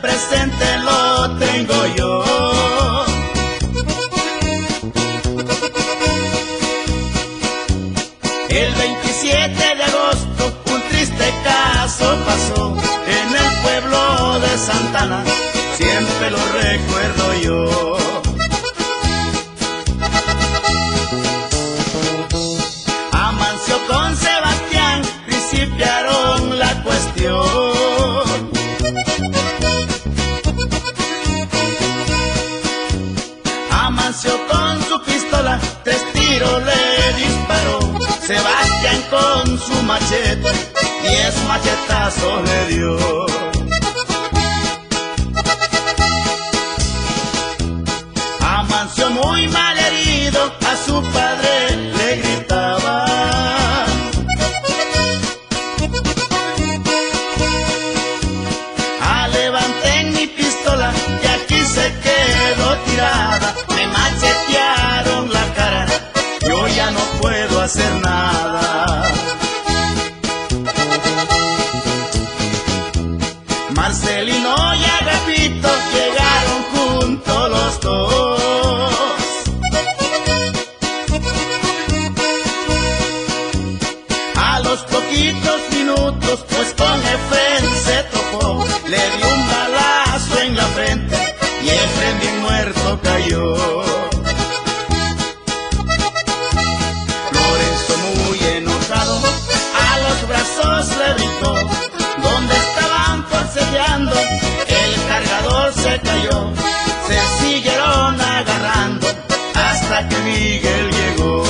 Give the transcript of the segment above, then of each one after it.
presente lo tengo yo. El 27 de agosto un triste caso pasó en el pueblo de Santana, siempre lo recuerdo yo. Amancio con Sebastián principiaron la cuestión. Amancio con su pistola 3 tiros le disparó. Sebastián con su machete 10 machetazos le dio. Amancio muy mal herido a su padre le gritaba. Levanten mi pistola y aquí se quedó tirada. Me machetearon la cara, yo ya no puedo hacer nada. Marcelino y Agapito llegaron juntos los dos. A los poquitos minutos, pues con Efren se topó, le dio un balazo en la frente y Efren bien muerto cayó. Lorenzo muy enojado a los brazos le gritó. Donde estaban forcejeando, el cargador se cayó. Se siguieron agarrando hasta que Miguel llegó.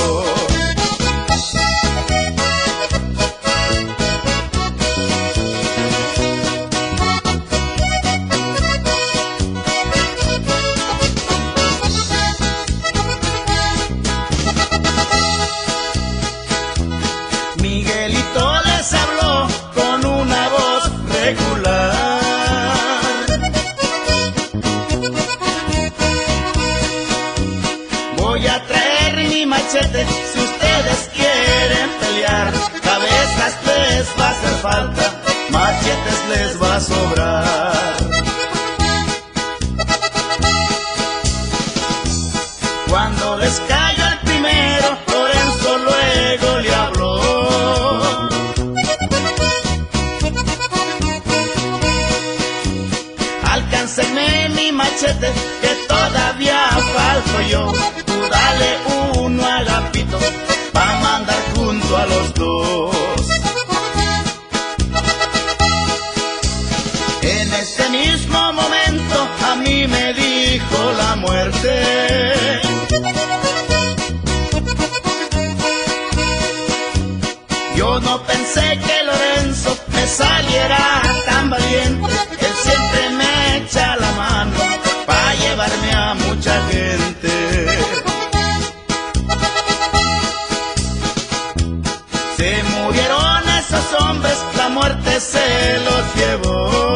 Miguelito les habló con una voz regular. Voy a traer mi machete si ustedes quieren pelear. Cabezas les va a hacer falta, machetes les va a sobrar. Cuando les cayó el primero, Lorenzo luego le habló. Alcáncenme mi machete, que todavía falto yo. Tú dale uno a Agapito, pa' mandar junto a los dos. En ese mismo momento a mí me dijo la muerte. Yo no pensé que Lorenzo me saliera tan valiente. Él siempre me echa la mano pa' llevarme a mucha gente. Se murieron esos hombres, la muerte se los llevó.